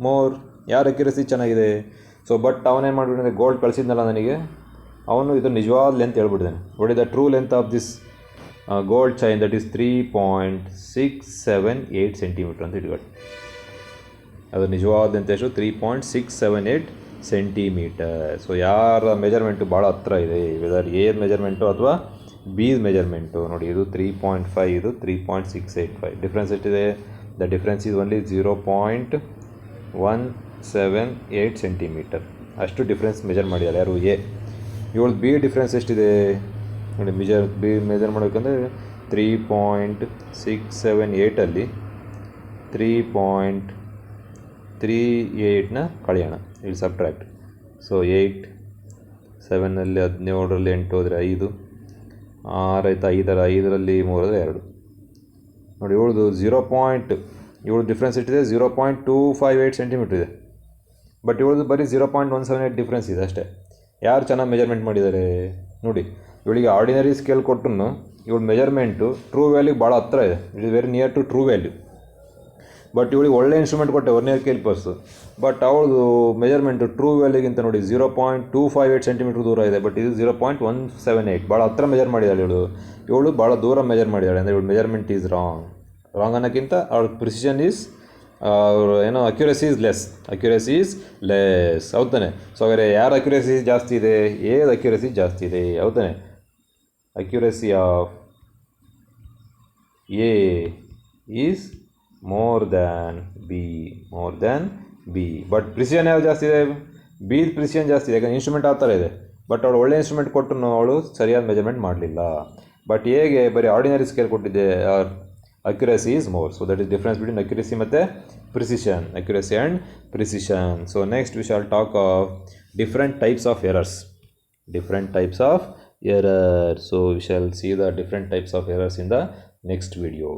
more. ಯಾರು accuracy ಚೆನ್ನಾಗಿದೆ? ಸೊ ಬಟ್ ಅವನೇನು ಮಾಡಿಬಿಟ್ಟಿದೆ, ಗೋಲ್ಡ್ ಕಳಿಸಿದ್ನಲ್ಲ ನನಗೆ, ಅವನು ಇದು ನಿಜವಾದ ಲೆಂತ್ ಹೇಳ್ಬಿಟ್ಟಿದ್ದಾನೆ. What is the true length of this gold chain? That is 3.678 centimetre ಅಂತ ಇಟ್ಕೊಳ್ಳಿ. ಅದು ನಿಜವಾದ ಲೆಂತ್ ಎಷ್ಟು? 3.678 ಸೆಂಟಿಮೀಟರ್. ಸೊ ಯಾರ ಮೆಜರ್ಮೆಂಟು ಭಾಳ ಹತ್ರ ಇದೆ, ವೆದರ್ ಎ ಮೆಜರ್ಮೆಂಟು ಅಥವಾ ಬಿ ಮೆಜರ್ಮೆಂಟು. ನೋಡಿ, ಇದು 3.5, ಇದು 3.685. ಡಿಫ್ರೆನ್ಸ್ ಎಷ್ಟಿದೆ? The difference is only 0.178 centimetre. ಅಷ್ಟು ಡಿಫ್ರೆನ್ಸ್ ಮೆಜರ್ ಮಾಡಿದ್ದಾರೆ ಯಾರು? ಎ. ಇವಳು ಬಿ ಡಿಫ್ರೆನ್ಸ್ ಎಷ್ಟಿದೆ ನೋಡಿ? ಬಿ ಮೆಜರ್ ಮಾಡಬೇಕಂದ್ರೆ 3.678 3.38ನ ಕಳೆಯೋಣ, ಇಲ್ಲಿ ಸಬ್ಟ್ರ್ಯಾಕ್ಟ್. ಸೊ 8, 7ನಲ್ಲಿ 17ರಲ್ಲಿ 8 ಹೋದರೆ 5, 6 ಆಯಿತಾ? 5ರಲ್ಲಿ 3 ಹೋದರೆ 2. ನೋಡಿ, ಇವಳು ಡಿಫ್ರೆನ್ಸ್ ಎಷ್ಟಿದೆ? 0.258 ಸೆಂಟಿಮೀಟ್ರ್ ಇದೆ. ಬಟ್ ಇವಳದು ಬರೀ 0.178 ಡಿಫ್ರೆನ್ಸ್ ಇದೆ ಅಷ್ಟೇ. ಯಾರು ಚೆನ್ನಾಗಿ ಮೆಜರ್ಮೆಂಟ್ ಮಾಡಿದ್ದಾರೆ ನೋಡಿ? ಇವಳಿಗೆ ಆರ್ಡಿನರಿ ಸ್ಕೇಲ್ ಕೊಟ್ಟರು ಇವಳು ಮೆಜರ್ಮೆಂಟು ಟ್ರೂ ವ್ಯಾಲ್ಯೂಗೆ ಭಾಳ ಹತ್ರ ಇದೆ. It is very near to true value. But ಇವಳಿಗೆ ಒಳ್ಳೆ ಇನ್ಸ್ಟ್ರೂಮೆಂಟ್ ಕೊಟ್ಟೆ, ವರ್ನಿಯರ್ ಕೇಲಿಪರ್ಸು. ಬಟ್ ಅವಳದು ಮೆಜರ್ಮೆಂಟು ಟ್ರೂ ವ್ಯಾಲ್ಯೂಗಿಂತ ನೋಡಿ 0.258 ಸೆಂಟಿಮೀಟ್ರ್ ದೂರ ಇದೆ. ಬಟ್ ಇದು 0.178, ಭಾಳ ಹತ್ರ ಮೆಜರ್ ಮಾಡಿದ್ದಾಳೆ ಇವಳು ಭಾಳ ದೂರ ಮೆಜರ್ ಮಾಡಿದ್ದಾಳೆ. ಅಂದರೆ ಇವಳು ಮೆಜರ್ಮೆಂಟ್ ಈಸ್ ರಾಂಗ್ ಅನ್ನೋಕ್ಕಿಂತ ಅವಳ ಪ್ರಿಸಿಷನ್ ಈಸ್ ಏನೋ ಅಕ್ಯುರಸಿ ಈಸ್ ಲೆಸ್. ಹೌದಾನೆ? ಸೊ ಹಾಗಾದರೆ ಯಾರು ಅಕ್ಯುರಸಿ ಜಾಸ್ತಿ ಇದೆ? ಏದು ಅಕ್ಯುರಸಿ ಜಾಸ್ತಿ ಇದೆ, ಹೌದಾನೆ? Accuracy of A is more than B. But precision ಯಾವ್ದು ಜಾಸ್ತಿ ಇದೆ? ಬಿ ಪ್ರಿಸಿಷನ್ ಜಾಸ್ತಿ ಇದೆ, ಯಾಕಂದರೆ ಇನ್ಸ್ಟ್ರೂಮೆಂಟ್ ಆ ಥರ ಇದೆ. ಬಟ್ ಅವಳು ಒಳ್ಳೆ ಇನ್ಸ್ಟ್ರೂಮೆಂಟ್ ಕೊಟ್ಟರು ಅವಳು ಸರಿಯಾದ ಮೆಜರ್ಮೆಂಟ್ ಮಾಡಲಿಲ್ಲ. ಬಟ್ ಹೇಗೆ ಬರೀ ಆರ್ಡಿನರಿ ಸ್ಕೇಲ್ ಕೊಟ್ಟಿದ್ದೆ, accuracy is more. So that is difference between accuracy ಮತ್ತು precision, accuracy and precision. So next we shall talk of different types of errors. So we shall see the different types of errors in the next video.